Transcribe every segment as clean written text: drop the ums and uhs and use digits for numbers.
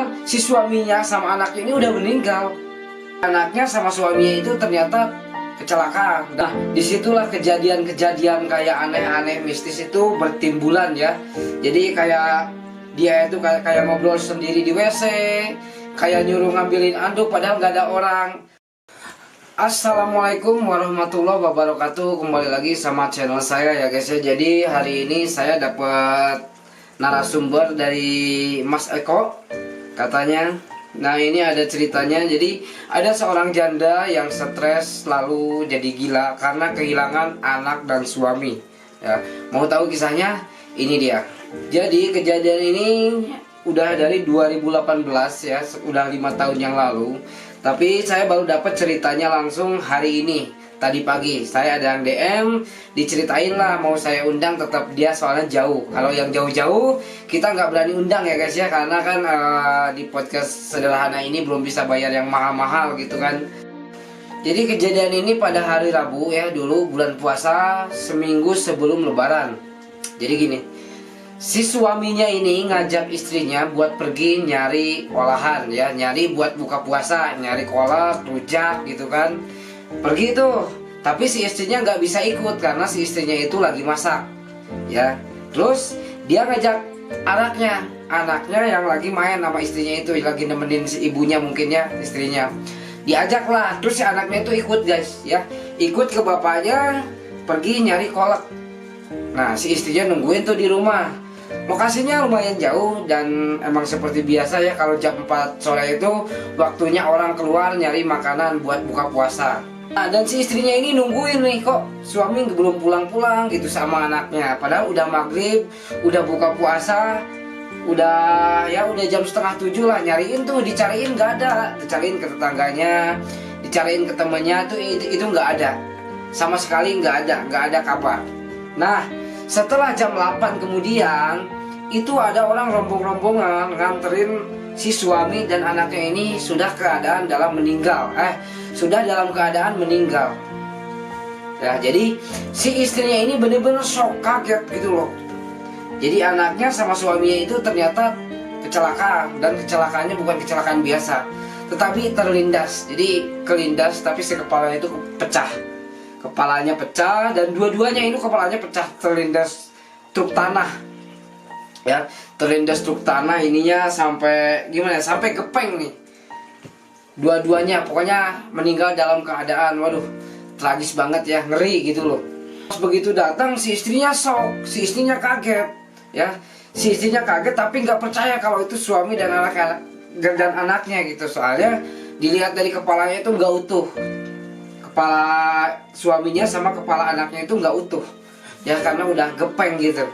padahal si suaminya sama anaknya ini udah meninggal. Anaknya sama suaminya itu ternyata kecelakaan. Nah, disitulah kejadian-kejadian kayak aneh-aneh mistis itu bertimbulan ya. Jadi kayak dia itu kayak ngobrol sendiri di WC, kayak nyuruh ngambilin anduk padahal nggak ada orang. Assalamualaikum warahmatullahi wabarakatuh. Kembali lagi sama channel saya ya guys ya. Jadi hari ini saya dapat narasumber dari Mas Eko katanya. Nah, ini ada ceritanya. Jadi ada seorang janda yang stres lalu jadi gila karena kehilangan anak dan suami ya. Mau tahu kisahnya? Ini dia. Jadi kejadian ini udah dari 2018 ya, udah 5 tahun yang lalu. Tapi saya baru dapat ceritanya langsung hari ini. Tadi pagi saya ada yang DM, diceritain lah mau saya undang, tetap dia soalnya jauh. Kalau yang jauh-jauh kita nggak berani undang ya guys ya, karena kan di podcast sederhana ini belum bisa bayar yang mahal-mahal gitu kan. Jadi kejadian ini pada hari Rabu ya, dulu bulan puasa, seminggu sebelum Lebaran. Jadi gini, si suaminya ini ngajak istrinya buat pergi nyari olahan ya, nyari buat buka puasa, nyari kolak, rujak gitu kan. Pergi tuh, tapi si istrinya nggak bisa ikut karena si istrinya itu lagi masak ya. Terus dia ngajak anaknya yang lagi main sama istrinya itu, lagi nemenin si ibunya mungkin ya, istrinya diajak lah. Terus si anaknya itu ikut guys ya, ikut ke bapaknya pergi nyari kolak. Nah, si istrinya nungguin tuh di rumah. Lokasinya lumayan jauh dan emang seperti biasa ya, kalau jam 4 sore itu waktunya orang keluar nyari makanan buat buka puasa. Nah, dan si istrinya ini nungguin nih, kok suami belum pulang-pulang gitu sama anaknya. Padahal udah maghrib, udah buka puasa, udah jam setengah 7 lah. Nyariin tuh, dicariin nggak ada, dicariin ke tetangganya, dicariin ke temennya tuh itu nggak ada, sama sekali nggak ada kabar. Nah, setelah jam 8 kemudian itu ada orang rombong-rombongan nganterin si suami dan anaknya ini sudah dalam keadaan meninggal ya. Jadi si istrinya ini bener-bener shock, kaget gitu loh. Jadi anaknya sama suaminya itu ternyata kecelakaan, dan kecelakaannya bukan kecelakaan biasa, tetapi terlindas. Jadi kelindas tapi si kepalanya itu pecah. Kepalanya pecah dan dua-duanya itu kepalanya pecah, terlindas truk tanah ya. Terlindas truk tanah ininya sampai gimana, sampai gepeng nih dua-duanya. Pokoknya meninggal dalam keadaan, waduh, tragis banget ya, ngeri gitu loh. Pas begitu datang si istrinya shock, si istrinya kaget ya. Si istrinya kaget tapi nggak percaya kalau itu suami dan anaknya gitu. Soalnya dilihat dari kepalanya itu nggak utuh. Kepala suaminya sama kepala anaknya itu nggak utuh ya, karena udah gepeng gitu.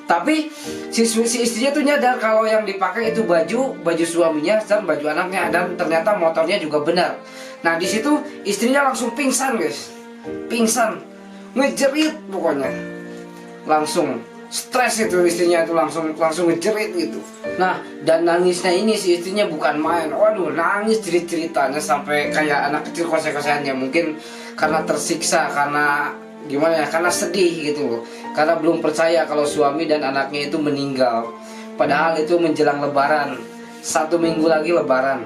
Tapi si istrinya tuh nyadar kalau yang dipakai itu baju suaminya dan baju anaknya, dan ternyata motornya juga benar. Nah, di situ istrinya langsung pingsan guys, pingsan, ngejerit pokoknya, langsung stres itu istrinya itu langsung ngejerit gitu. Nah, dan nangisnya ini si istrinya bukan main, waduh, nangis ceritanya sampai kayak anak kecil kose-koseannya, mungkin karena tersiksa, karena gimana ya, karena sedih gitu loh, karena belum percaya kalau suami dan anaknya itu meninggal. Padahal itu menjelang Lebaran, 1 minggu lagi Lebaran.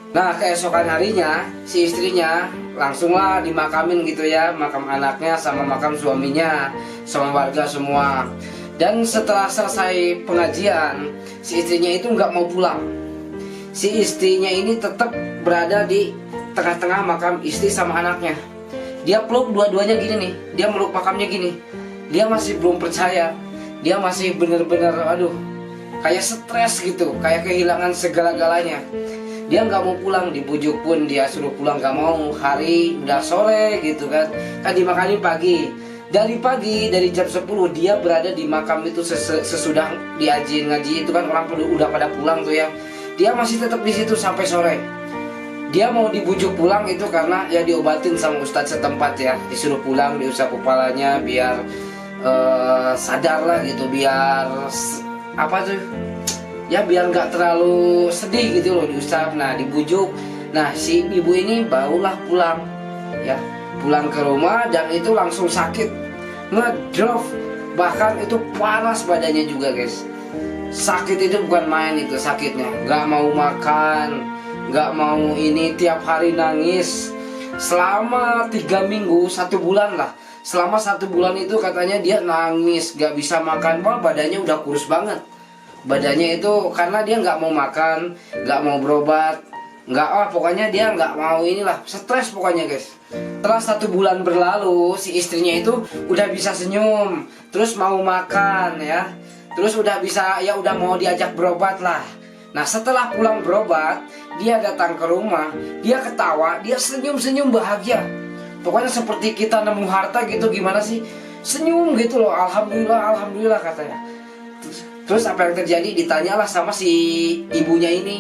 Nah, keesokan harinya si istrinya langsunglah dimakamin gitu ya, makam anaknya sama makam suaminya sama warga semua. Dan setelah selesai pengajian, si istrinya itu nggak mau pulang. Si istrinya ini tetap berada di tengah-tengah makam istri sama anaknya. Dia peluk dua-duanya gini nih, dia meluk makamnya gini. Dia masih belum percaya, dia masih bener-bener aduh, kayak stres gitu, kayak kehilangan segala-galanya. Dia nggak mau pulang, dibujuk pun dia suruh pulang nggak mau. Hari udah sore gitu kan dimakamin pagi. Dari jam 10 dia berada di makam itu sesudah ngaji itu kan orang udah pada pulang tuh ya. Dia masih tetap di situ sampai sore. Dia mau dibujuk pulang itu karena ya diobatin sama ustadz setempat ya, disuruh pulang, diusap kepalanya biar sadar lah gitu, biar apa tuh ya, biar nggak terlalu sedih gitu loh, diusap. Nah, dibujuk. Nah, si ibu ini barulah pulang ya, pulang ke rumah, dan itu langsung sakit, ngedrop, bahkan itu panas badannya juga guys. sakit itu bukan main itu sakitnya, nggak mau makan, nggak mau ini, tiap hari nangis selama 3 minggu, 1 bulan lah. Selama 1 bulan itu katanya dia nangis, nggak bisa makan, wah badannya udah kurus banget. Badannya itu karena dia nggak mau makan, nggak mau berobat, pokoknya dia nggak mau inilah, stres pokoknya guys. Setelah 1 bulan berlalu, si istrinya itu udah bisa senyum, terus mau makan ya, terus udah bisa ya, udah mau diajak berobat lah. Nah setelah pulang berobat, dia datang ke rumah, dia ketawa, dia senyum-senyum bahagia. Pokoknya seperti kita nemu harta gitu, gimana sih, senyum gitu loh, alhamdulillah, alhamdulillah katanya. Terus apa yang terjadi, ditanyalah sama si ibunya ini,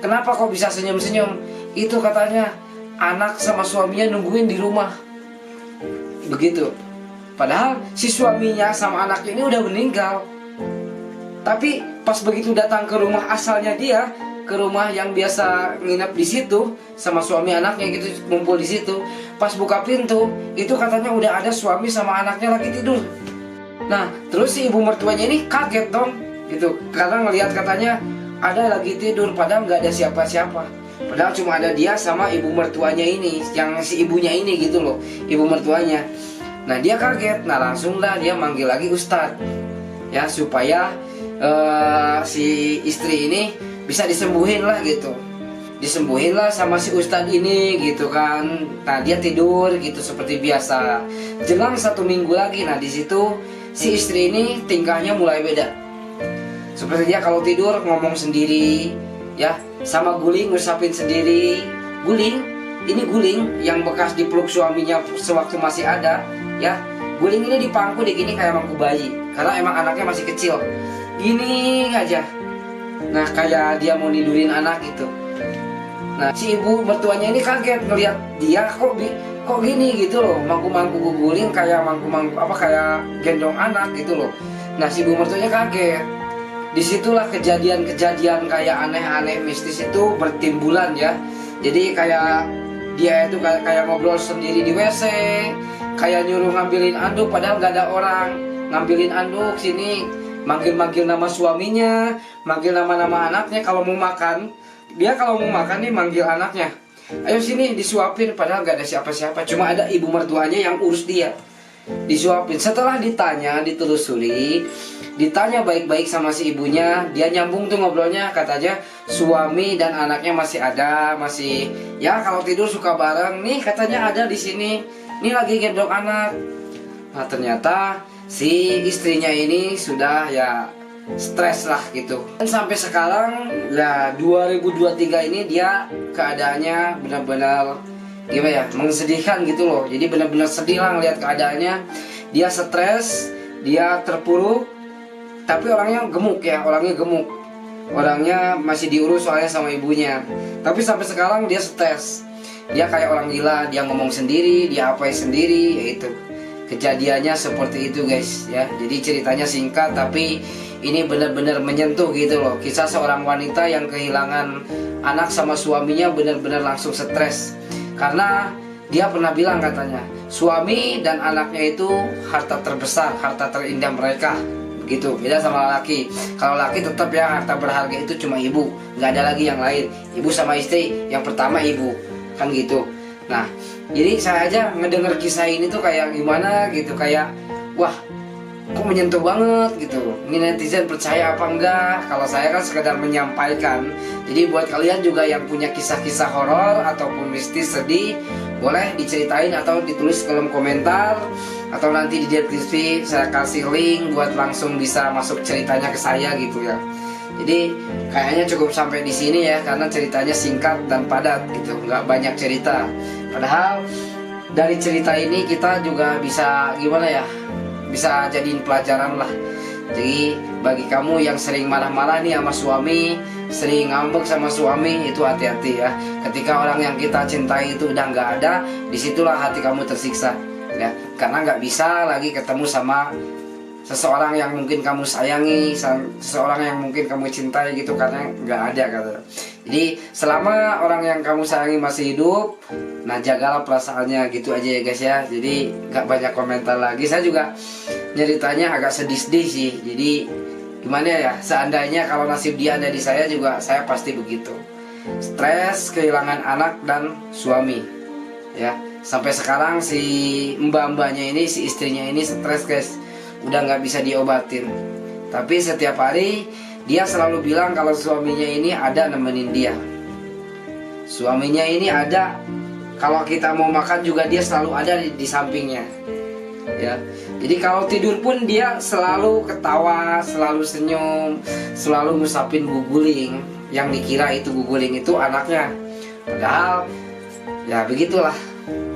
kenapa kok bisa senyum-senyum? Itu katanya anak sama suaminya nungguin di rumah. Begitu. Padahal si suaminya sama anaknya ini udah meninggal. Tapi pas begitu datang ke rumah asalnya dia, ke rumah yang biasa nginep di situ sama suami anaknya gitu, ngumpul di situ. Pas buka pintu, itu katanya udah ada suami sama anaknya lagi tidur. Nah, terus si ibu mertuanya ini kaget dong gitu, karena ngelihat katanya ada lagi tidur, padahal nggak ada siapa-siapa. Padahal cuma ada dia sama ibu mertuanya ini, yang si ibunya ini gitu loh, ibu mertuanya. Nah dia kaget, nah langsung lah dia manggil lagi ustadz ya, supaya si istri ini bisa disembuhin lah gitu. Disembuhin lah sama si ustadz ini gitu kan. Nah dia tidur gitu seperti biasa. Jelang 1 minggu lagi, nah di situ si istri ini tingkahnya mulai beda. Seperti dia kalau tidur ngomong sendiri ya, sama guling ngusapin sendiri. Guling, ini guling yang bekas dipeluk suaminya sewaktu masih ada ya. Guling ini dipangku deh gini kayak mangku bayi, karena emang anaknya masih kecil. Gini aja. Nah kayak dia mau nidurin anak gitu. Nah si ibu mertuanya ini kaget ngeliat dia kok gini gitu loh, mangku-mangku guling kayak mangku-mangku apa, kayak gendong anak gitu loh. Nah si ibu mertuanya kaget. Disitulah kejadian-kejadian kayak aneh-aneh mistis itu bertimbulan ya. Jadi kayak dia itu kayak ngobrol sendiri di WC, kayak nyuruh ngambilin anduk padahal gak ada orang, ngambilin anduk sini, manggil-manggil nama suaminya, manggil nama-nama anaknya. Kalau mau makan, dia kalau mau makan nih manggil anaknya, ayo sini disuapin, padahal gak ada siapa-siapa, cuma ada ibu mertuanya yang urus dia, disuapin. Setelah ditanya, ditelusuri, ditanya baik-baik sama si ibunya, dia nyambung tuh ngobrolnya. Katanya suami dan anaknya masih ada, masih ya kalau tidur suka bareng nih, katanya ada di sini nih lagi gendong anak. Nah ternyata si istrinya ini sudah ya stres lah gitu. Dan sampai sekarang ya 2023 ini dia keadaannya benar-benar gimana ya, mensedihkan gitu loh. Jadi benar-benar sedih lah ngeliat keadaannya. Dia stres, dia terpuruk. Tapi orangnya gemuk ya, orangnya masih diurus soalnya sama ibunya. Tapi sampai sekarang dia stres, dia kayak orang gila, dia ngomong sendiri, dia apain sendiri, yaitu kejadiannya seperti itu guys ya. Jadi ceritanya singkat tapi ini benar-benar menyentuh gitu loh. Kisah seorang wanita yang kehilangan anak sama suaminya, benar-benar langsung stres. Karena dia pernah bilang katanya, suami dan anaknya itu harta terbesar, harta terindah mereka. Gitu, beda sama laki. Kalau laki tetap ya harta berharga itu cuma ibu, nggak ada lagi yang lain. Ibu sama istri, yang pertama ibu, kan gitu. Nah, jadi saya aja ngedenger kisah ini tuh kayak gimana gitu, kayak wah, kok menyentuh banget gitu. Ini netizen percaya apa enggak? Kalau saya kan sekedar menyampaikan. Jadi buat kalian juga yang punya kisah-kisah horor ataupun mistis sedih, boleh diceritain atau ditulis kolom komentar, atau nanti di deskripsi saya kasih link buat langsung bisa masuk ceritanya ke saya gitu ya. Jadi kayaknya cukup sampai di sini ya, karena ceritanya singkat dan padat gitu, nggak banyak cerita. Padahal dari cerita ini kita juga bisa gimana ya, bisa jadiin pelajaran lah. Jadi bagi kamu yang sering marah-marah nih sama suami, sering ngambek sama suami, itu hati-hati ya. Ketika orang yang kita cintai itu udah nggak ada, disitulah hati kamu tersiksa ya, karena nggak bisa lagi ketemu sama seseorang yang mungkin kamu sayangi, seseorang yang mungkin kamu cintai gitu, karena nggak ada kata. Jadi selama orang yang kamu sayangi masih hidup, nah jagalah perasaannya gitu aja ya guys ya. Jadi nggak banyak komentar lagi. Saya juga nyeritanya agak sedih-sedih sih. Jadi gimana ya, seandainya kalau nasib dia ada di saya juga, saya pasti begitu. Stres, kehilangan anak dan suami. Ya, sampai sekarang si mbak-mbaknya ini, si istrinya ini stres guys, udah nggak bisa diobatin. Tapi setiap hari dia selalu bilang kalau suaminya ini ada nemenin dia. Suaminya ini ada, kalau kita mau makan juga dia selalu ada di sampingnya. Ya, jadi kalau tidur pun dia selalu ketawa, selalu senyum, selalu ngusapin guguling. Yang dikira itu guguling itu anaknya, padahal ya begitulah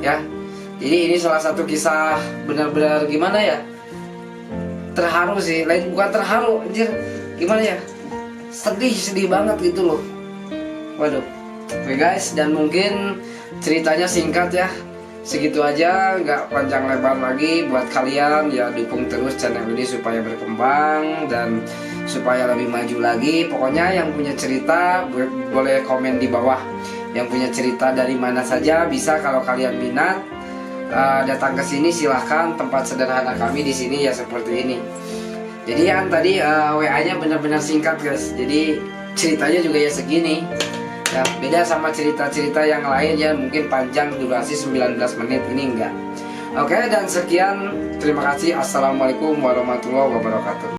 ya. Jadi ini salah satu kisah benar-benar gimana ya, terharu sih, lain bukan terharu, anjir, gimana ya, sedih banget gitu loh. Waduh. Oke guys, dan mungkin ceritanya singkat ya, segitu aja, nggak panjang lebar lagi. Buat kalian ya, dukung terus channel ini supaya berkembang dan supaya lebih maju lagi. Pokoknya yang punya cerita boleh komen di bawah. Yang punya cerita dari mana saja bisa, kalau kalian minat datang ke sini silahkan. Tempat sederhana kami di sini ya seperti ini. Jadi yang tadi WA-nya benar-benar singkat guys. Jadi ceritanya juga ya segini. Ya, beda sama cerita-cerita yang lain ya, mungkin panjang durasi 19 menit, ini enggak. Oke, dan sekian, terima kasih. Assalamualaikum warahmatullahi wabarakatuh.